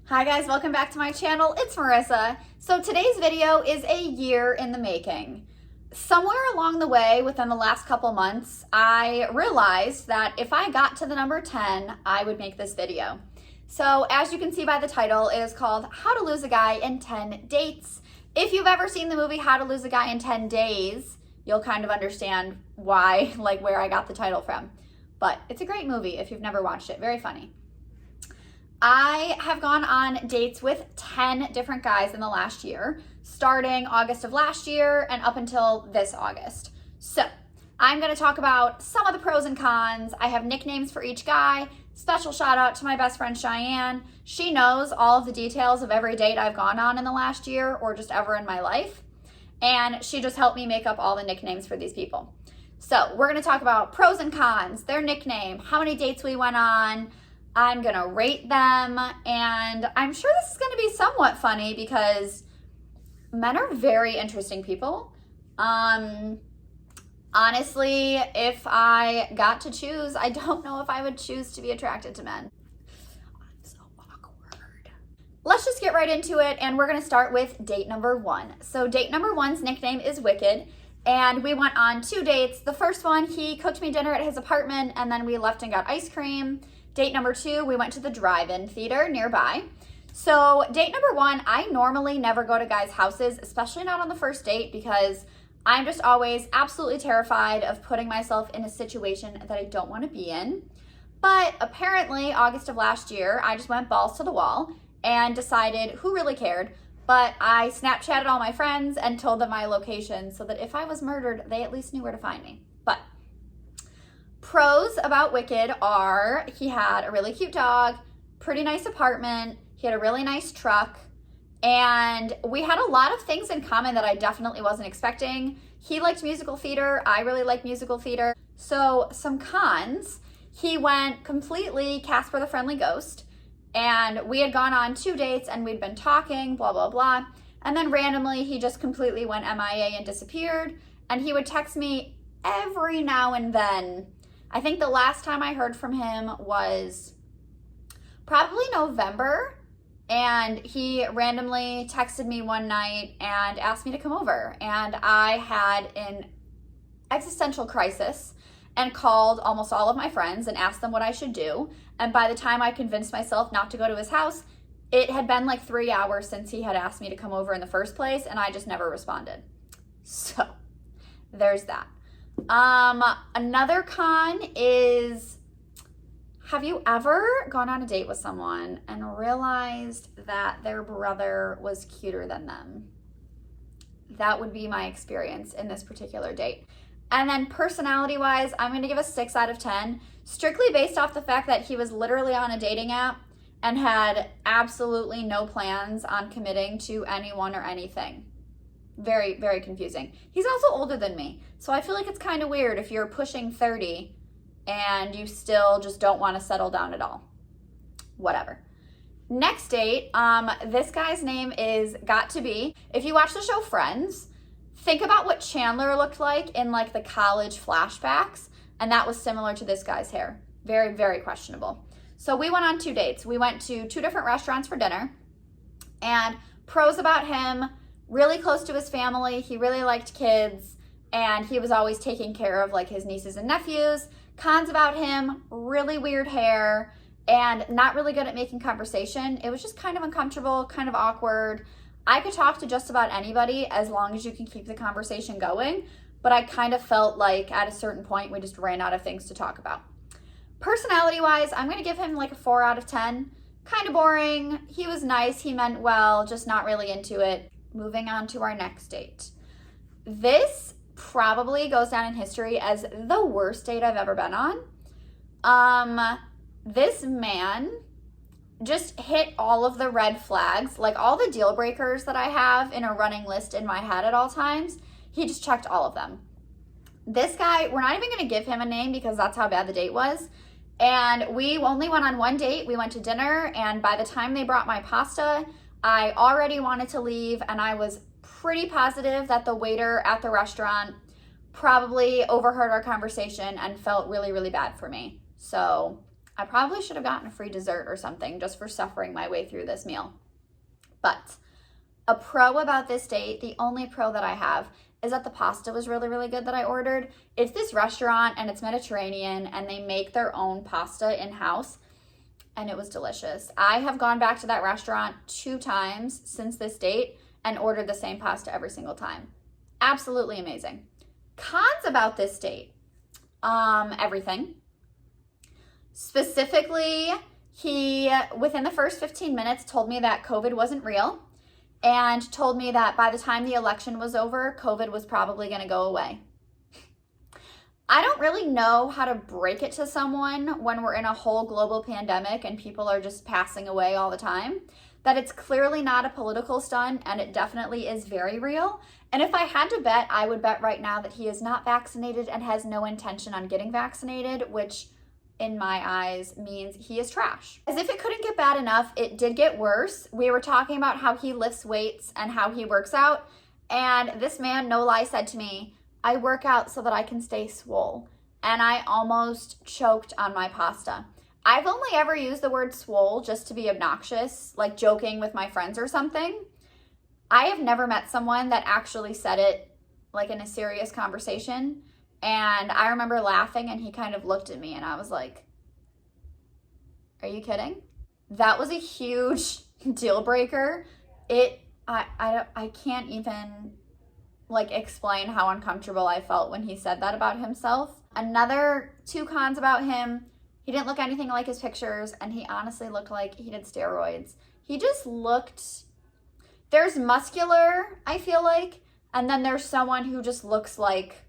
Hi guys, welcome back to my channel. It's Marissa. So today's video is a year in the making. Somewhere along the way within the last couple months, I realized that if I got to the number 10, I would make this video. So as you can see by the title, it is called How to Lose a Guy in 10 Dates. If you've ever seen the movie How to Lose a Guy in 10 Days, you'll kind of understand why, where I got the title from. But it's a great movie if you've never watched it, very funny. I have gone on dates with 10 different guys in the last year, starting August of last year and up until this August. So I'm going to talk about some of the pros and cons. I have nicknames for each guy. Special shout out to my best friend Cheyenne. She knows all of the details of every date I've gone on in the last year or just ever in my life. And she just helped me make up all the nicknames for these people. So we're going to talk about pros and cons, their nickname, how many dates we went on. I'm gonna rate them, and I'm sure this is gonna be somewhat funny because men are very interesting people. Honestly, if I got to choose, I don't know if I would choose to be attracted to men. I'm so awkward. Let's just get right into it, and we're gonna start with date number 1. So date number 1's nickname is Wicked, and we went on 2 dates. The first one, he cooked me dinner at his apartment, and then we left and got ice cream. Date number 2, we went to the drive-in theater nearby. So date number 1, I normally never go to guys' houses, especially not on the first date, because I'm just always absolutely terrified of putting myself in a situation that I don't want to be in. But apparently, August of last year, I just went balls to the wall and decided who really cared. But I Snapchatted all my friends and told them my location so that if I was murdered, they at least knew where to find me. But pros about Wicked are he had a really cute dog, pretty nice apartment, he had a really nice truck, and we had a lot of things in common that I definitely wasn't expecting. He liked musical theater, I really like musical theater. So some cons, he went completely Casper the Friendly Ghost, and we had gone on 2 dates and we'd been talking, blah, blah, blah. And then randomly he just completely went MIA and disappeared, and he would text me every now and then. I think the last time I heard from him was probably November, and he randomly texted me one night and asked me to come over, and I had an existential crisis and called almost all of my friends and asked them what I should do, and by the time I convinced myself not to go to his house, it had been like 3 hours since he had asked me to come over in the first place, and I just never responded. So there's that. Another con is, have you ever gone on a date with someone and realized that their brother was cuter than them? That would be my experience in this particular date. And then personality-wise, I'm going to give a 6 out of 10, strictly based off the fact that he was literally on a dating app and had absolutely no plans on committing to anyone or anything. Very, very confusing. He's also older than me, so I feel like it's kind of weird if you're pushing 30 and you still just don't want to settle down at all. Whatever. Next date, this guy's name is Got to Be. If you watch the show Friends, think about what Chandler looked like in like the college flashbacks, and that was similar to this guy's hair. Very, very questionable. So we went on 2 dates. We went to 2 different restaurants for dinner, and pros about him: really close to his family, he really liked kids, and he was always taking care of like his nieces and nephews. Cons about him: really weird hair and not really good at making conversation. It was just kind of uncomfortable, kind of awkward. I could talk to just about anybody as long as you can keep the conversation going, but I kind of felt like at a certain point we just ran out of things to talk about. Personality-wise, I'm gonna give him like a 4 out of 10. Kind of boring. He was nice, he meant well, just not really into it. Moving on to our next date. This probably goes down in history as the worst date I've ever been on. This man just hit all of the red flags, like all the deal breakers that I have in a running list in my head at all times. He just checked all of them. This guy, we're not even going to give him a name because that's how bad the date was. And we only went on 1 date. We went to dinner, and by the time they brought my pasta, I already wanted to leave, and I was pretty positive that the waiter at the restaurant probably overheard our conversation and felt really, really bad for me. So I probably should have gotten a free dessert or something just for suffering my way through this meal. But a pro about this date, the only pro that I have, is that the pasta was really, really good that I ordered. It's this restaurant and it's Mediterranean and they make their own pasta in-house and it was delicious. I have gone back to that restaurant 2 times since this date and ordered the same pasta every single time. Absolutely amazing. Cons about this date, everything. Specifically, he, within the first 15 minutes, told me that COVID wasn't real and told me that by the time the election was over, COVID was probably going to go away. I don't really know how to break it to someone when we're in a whole global pandemic and people are just passing away all the time, that it's clearly not a political stunt and it definitely is very real. And if I had to bet, I would bet right now that he is not vaccinated and has no intention on getting vaccinated, which in my eyes means he is trash. As if it couldn't get bad enough, it did get worse. We were talking about how he lifts weights and how he works out. And this man, no lie, said to me, I work out so that I can stay swole. And I almost choked on my pasta. I've only ever used the word swole just to be obnoxious, like joking with my friends or something. I have never met someone that actually said it like in a serious conversation. And I remember laughing and he kind of looked at me and I was like, are you kidding? That was a huge deal breaker. I can't even like explain how uncomfortable I felt when he said that about himself. Another 2 cons about him, he didn't look anything like his pictures and he honestly looked like he did steroids. He just looked, there's muscular, I feel like, and then there's someone who just looks like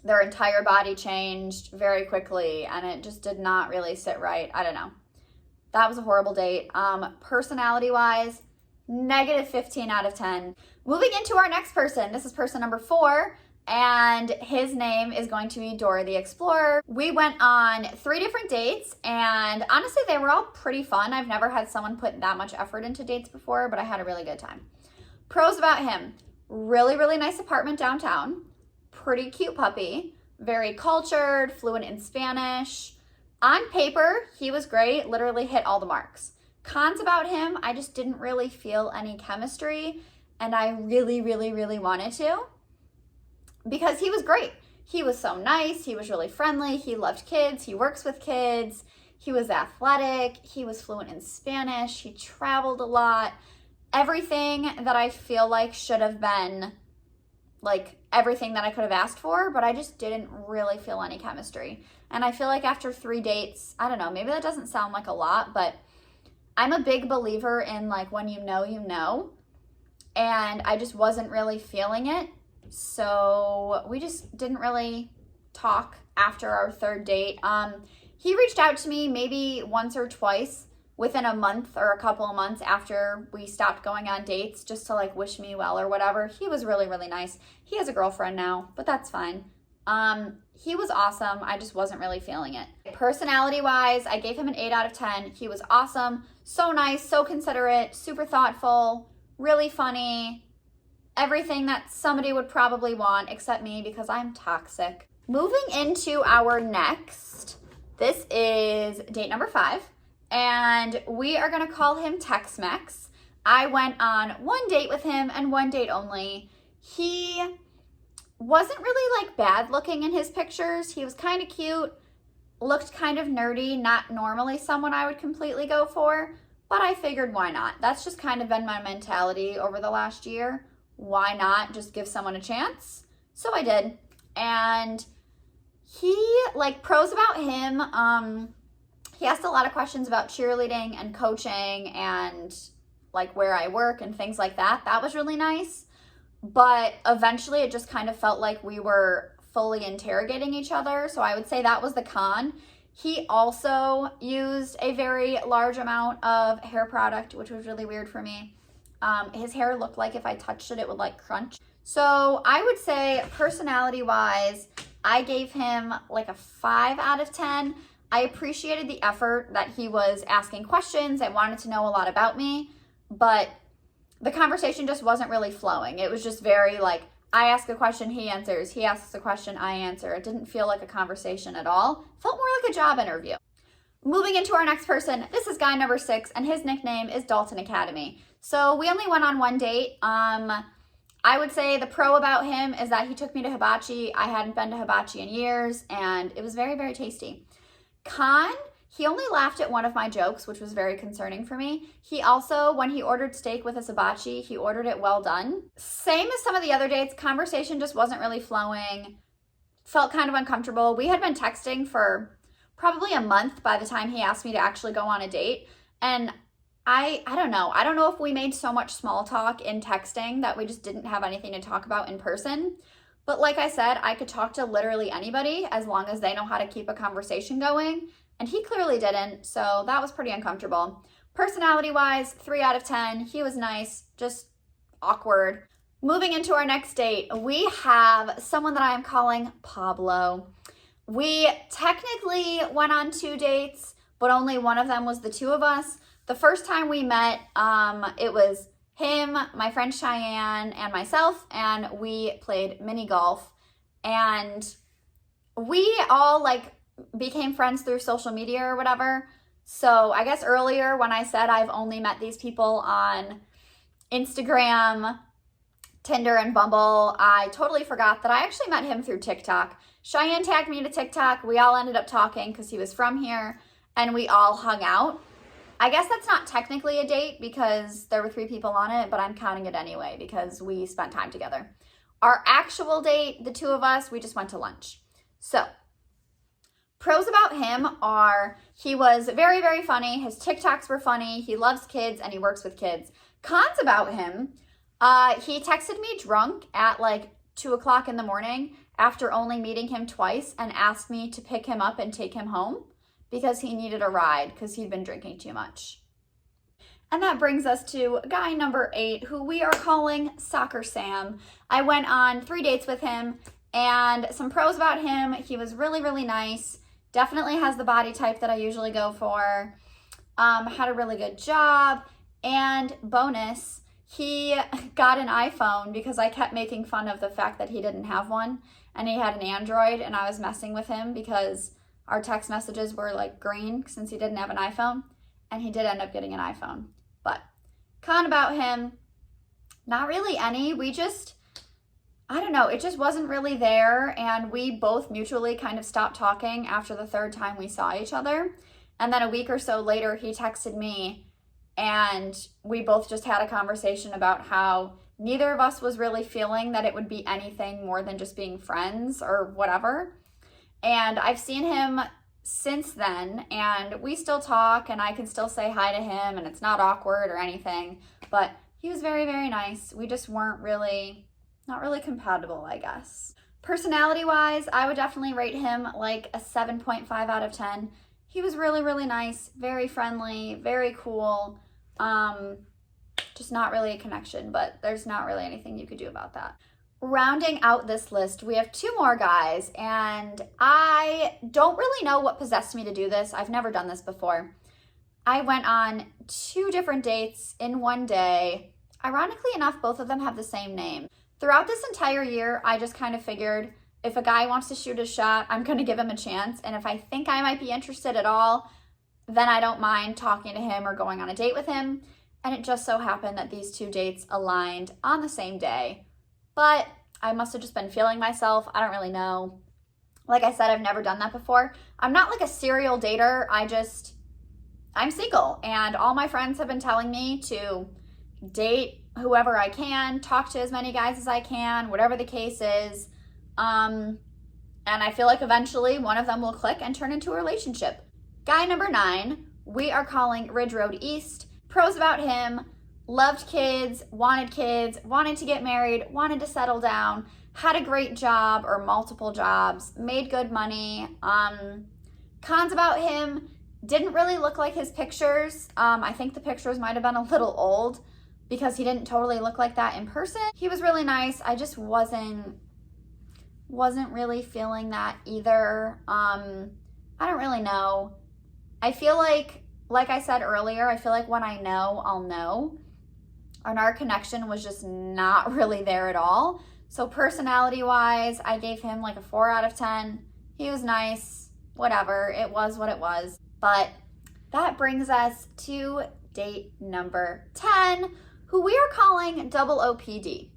their entire body changed very quickly and it just did not really sit right. I don't know. That was a horrible date. Personality wise, negative 15 out of 10. Moving into our next person. This is person number 4 and his name is going to be Dora the Explorer. We went on 3 different dates and honestly they were all pretty fun. I've never had someone put that much effort into dates before, but I had a really good time. Pros about him. Really, really nice apartment downtown. Pretty cute puppy, very cultured, fluent in Spanish. On paper, he was great, literally hit all the marks. Cons about him, I just didn't really feel any chemistry and I really, really, really wanted to because he was great. He was so nice, he was really friendly, he loved kids, he works with kids, he was athletic, he was fluent in Spanish, he traveled a lot. Everything that I feel like should have been like everything that I could have asked for, but I just didn't really feel any chemistry. And I feel like after 3 dates, I don't know, maybe that doesn't sound like a lot, but I'm a big believer in like when you know, you know, and I just wasn't really feeling it. So we just didn't really talk after our 3rd date. He reached out to me maybe once or twice within a month or a couple of months after we stopped going on dates just to like wish me well or whatever. He was really, really nice. He has a girlfriend now, but that's fine. He was awesome. I just wasn't really feeling it. Personality wise, I gave him an 8 out of 10. He was awesome. So nice, so considerate, super thoughtful, really funny. Everything that somebody would probably want except me because I'm toxic. Moving into our next, this is date number 5. And we are gonna call him Tex-Mex. I went on 1 date with him and 1 date only. He wasn't really like bad looking in his pictures. He was kind of cute, looked kind of nerdy, not normally someone I would completely go for, but I figured why not? That's just kind of been my mentality over the last year. Why not just give someone a chance? So I did. And he, like pros about him, he asked a lot of questions about cheerleading and coaching and like where I work and things like that. That was really nice. But eventually it just kind of felt like we were fully interrogating each other. So I would say that was the con. He also used a very large amount of hair product, which was really weird for me. His hair looked like if I touched it, it would like crunch. So I would say personality wise, I gave him like a 5 out of 10. I appreciated the effort that he was asking questions and wanted to know a lot about me, but the conversation just wasn't really flowing. It was just very like, I ask a question, he answers. He asks a question, I answer. It didn't feel like a conversation at all. It felt more like a job interview. Moving into our next person, this is guy number 6, and his nickname is Dalton Academy. So we only went on one date. I would say the pro about him is that he took me to hibachi. I hadn't been to hibachi in years, and it was very, very tasty. Con, he only laughed at one of my jokes, which was very concerning for me. He also, when he ordered steak with his hibachi, he ordered it well done. Same as some of the other dates, conversation just wasn't really flowing. Felt kind of uncomfortable. We had been texting for probably a month by the time he asked me to actually go on a date. And I don't know. I don't know if we made so much small talk in texting that we just didn't have anything to talk about in person. But like I said, I could talk to literally anybody as long as they know how to keep a conversation going. And he clearly didn't, so that was pretty uncomfortable. Personality-wise, 3 out of 10. He was nice, just awkward. Moving into our next date, we have someone that I am calling Pablo. We technically went on 2 dates, but only one of them was the two of us. The first time we met, it was him, my friend Cheyenne, and myself, and we played mini golf. And we all became friends through social media or whatever. So I guess earlier when I said I've only met these people on Instagram, Tinder, and Bumble, I totally forgot that I actually met him through TikTok. Cheyenne tagged me to TikTok. We all ended up talking because he was from here, and we all hung out. I guess that's not technically a date because there were 3 people on it, but I'm counting it anyway because we spent time together. Our actual date, the two of us, we just went to lunch. So, pros about him are he was very, very funny. His TikToks were funny. He loves kids and he works with kids. Cons about him, he texted me drunk at 2 o'clock in the morning after only meeting him twice and asked me to pick him up and take him home because he needed a ride because he'd been drinking too much. And that brings us to guy number 8, who we are calling Soccer Sam. I went on 3 dates with him, and some pros about him, he was really, really nice. Definitely has the body type that I usually go for. Had a really good job. And bonus, he got an iPhone because I kept making fun of the fact that he didn't have one. And he had an Android, and I was messing with him because our text messages were green since he didn't have an iPhone. And he did end up getting an iPhone. But con about him, not really any. I don't know, it just wasn't really there, and we both mutually kind of stopped talking after the 3rd time we saw each other. And then a week or so later, he texted me, and we both just had a conversation about how neither of us was really feeling that it would be anything more than just being friends or whatever. And I've seen him since then, and we still talk, and I can still say hi to him, and it's not awkward or anything, but he was very, very nice. We just weren't not really compatible, I guess. Personality-wise, I would definitely rate him a 7.5 out of 10. He was really, really nice, very friendly, very cool. Just not really a connection, but there's not really anything you could do about that. Rounding out this list, we have 2 more guys, and I don't really know what possessed me to do this. I've never done this before. I went on 2 different dates in one day. Ironically enough, both of them have the same name. Throughout this entire year, I just kind of figured if a guy wants to shoot a shot, I'm going to give him a chance. And if I think I might be interested at all, then I don't mind talking to him or going on a date with him. And it just so happened that these 2 dates aligned on the same day. But I must have just been feeling myself. I don't really know. Like I said, I've never done that before. I'm not a serial dater. I'm single. And all my friends have been telling me to date whoever I can, talk to as many guys as I can, whatever the case is. And I feel like eventually one of them will click and turn into a relationship. Guy number 9, we are calling Ridge Road East. Pros about him, loved kids, wanted to get married, wanted to settle down, had a great job or multiple jobs, made good money. Cons about him, didn't really look like his pictures. I think the pictures might have been a little old because he didn't totally look like that in person. He was really nice. I just wasn't really feeling that either. I don't really know. I feel like I said earlier, I feel like when I know, I'll know. And our connection was just not really there at all. So personality-wise, I gave him a 4 out of 10. He was nice, whatever. It was what it was. But that brings us to date number 10, who we are calling Double OPD.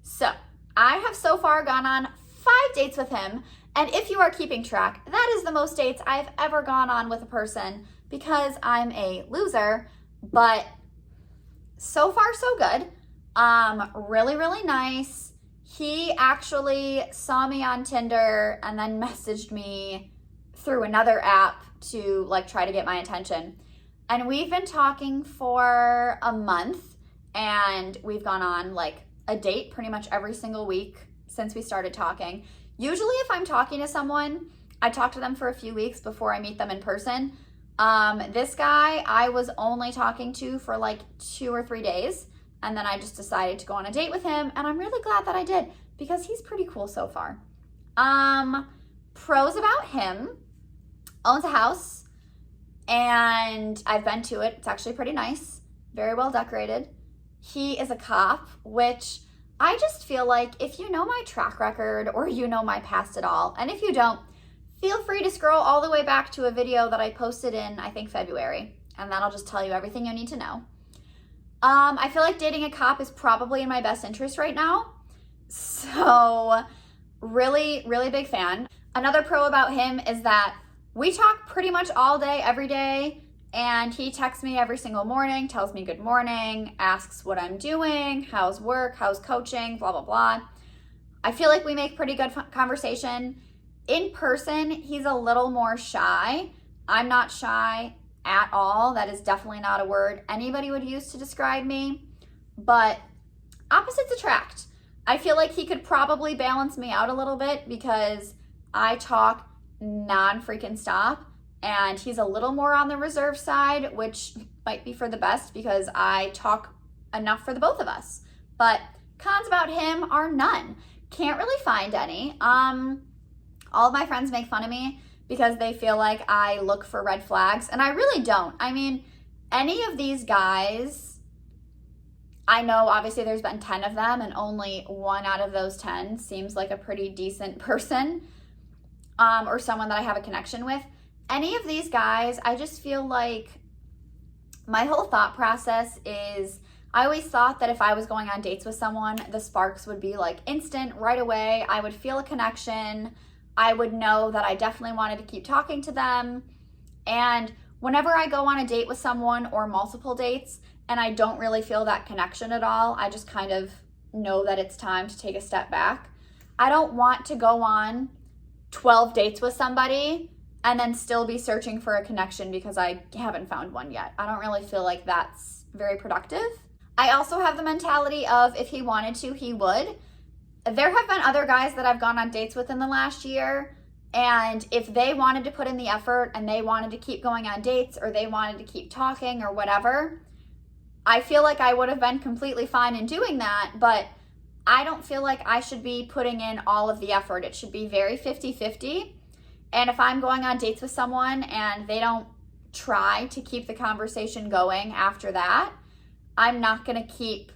So I have so far gone on 5 dates with him, and if you are keeping track, that is the most dates I've ever gone on with a person because I'm a loser, but so far so good. Really, really nice. He actually saw me on Tinder and then messaged me through another app to like try to get my attention. And we've been talking for a month, and we've gone on like a date pretty much every single week since we started talking. Usually if I'm talking to someone, I talk to them for a few weeks before I meet them in person. This guy I was only talking to for like 2 or 3 days, and then I just decided to go on a date with him, and I'm really glad that I did because he's pretty cool so far. Pros about him: owns a house, and I've been to it. It's actually pretty nice, very well decorated. He is a cop, which I just feel like if you know my track record or you know my past at all, and if you don't, feel free to scroll all the way back to a video that I posted in, I think, February, and that'll just tell you everything you need to know. I feel like dating a cop is probably in my best interest right now, so really, really big fan. Another pro about him is that we talk pretty much all day, every day, and he texts me every single morning, tells me good morning, asks what I'm doing, how's work, how's coaching, blah, blah, blah. I feel like we make pretty good conversation. In person, he's a little more shy. I'm not shy at all. That is definitely not a word anybody would use to describe me, but opposites attract. I feel like he could probably balance me out a little bit because I talk non-freaking stop, and he's a little more on the reserve side, which might be for the best because I talk enough for the both of us. But cons about him are none. Can't really find any. All of my friends make fun of me because they feel like I look for red flags, and I really don't. I mean, any of these guys, I know obviously there's been 10 of them, and only 1 out of those 10 seems like a pretty decent person, or someone that I have a connection with. Any of these guys, I just feel like my whole thought process is, I always thought that if I was going on dates with someone, the sparks would be like instant, right away. I would feel a connection. I would know that I definitely wanted to keep talking to them. And whenever I go on a date with someone or multiple dates and I don't really feel that connection at all, I just kind of know that it's time to take a step back. I don't want to go on 12 dates with somebody and then still be searching for a connection because I haven't found one yet. I don't really feel like that's very productive. I also have the mentality of if he wanted to, he would. There have been other guys that I've gone on dates with in the last year, and if they wanted to put in the effort and they wanted to keep going on dates or they wanted to keep talking or whatever, I feel like I would have been completely fine in doing that, but I don't feel like I should be putting in all of the effort. It should be very 50-50. And if I'm going on dates with someone and they don't try to keep the conversation going after that, I'm not going to keep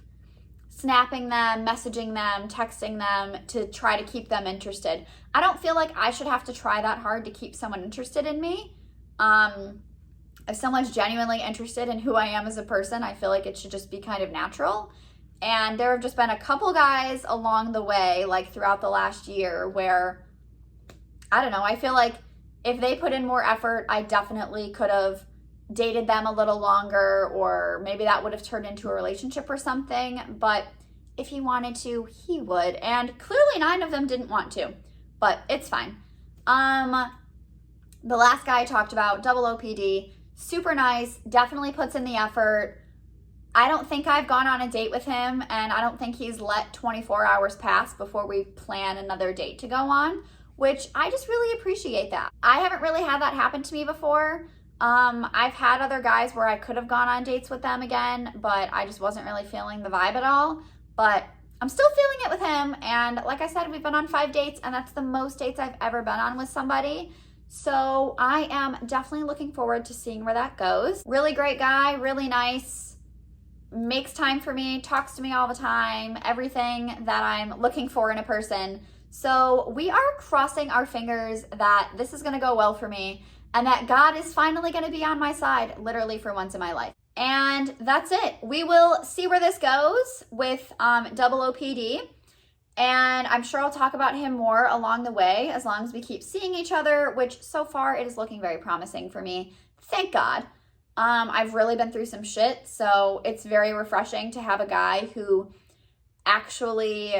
snapping them, messaging them, texting them to try to keep them interested. I don't feel like I should have to try that hard to keep someone interested in me. If someone's genuinely interested in who I am as a person, I feel like it should just be kind of natural. And there have just been a couple guys along the way, like throughout the last year, where, I don't know, I feel like if they put in more effort, I definitely could have dated them a little longer, or maybe that would have turned into a relationship or something. But if he wanted to, he would. And clearly 9 of them didn't want to, but it's fine. The last guy I talked about, Double OPD, super nice, definitely puts in the effort. I don't think I've gone on a date with him, and I don't think he's let 24 hours pass before we plan another date to go on, which I just really appreciate that. I haven't really had that happen to me before. I've had other guys where I could have gone on dates with them again, but I just wasn't really feeling the vibe at all. But I'm still feeling it with him, and like I said, we've been on 5 dates, and that's the most dates I've ever been on with somebody. So I am definitely looking forward to seeing where that goes. Really great guy, really nice, makes time for me, talks to me all the time, everything that I'm looking for in a person. So we are crossing our fingers that this is gonna go well for me, and that God is finally going to be on my side, literally for once in my life. And that's it. We will see where this goes with OOPD. And I'm sure I'll talk about him more along the way as long as we keep seeing each other, which so far it is looking very promising for me. Thank God. I've really been through some shit, so it's very refreshing to have a guy who actually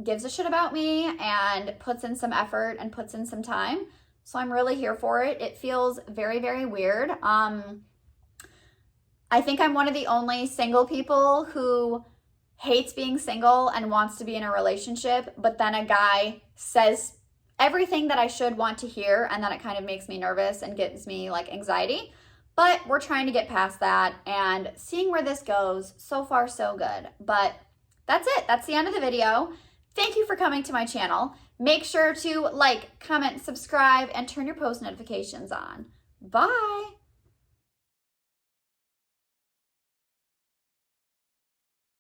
gives a shit about me and puts in some effort and puts in some time. So I'm really here for it. It feels very, very weird. I think I'm one of the only single people who hates being single and wants to be in a relationship, but then a guy says everything that I should want to hear, and then it kind of makes me nervous and gives me like anxiety. But we're trying to get past that and seeing where this goes. So far, so good. But that's it. That's the end of the video. Thank you for coming to my channel. Make sure to like, comment, subscribe, and turn your post notifications on. Bye.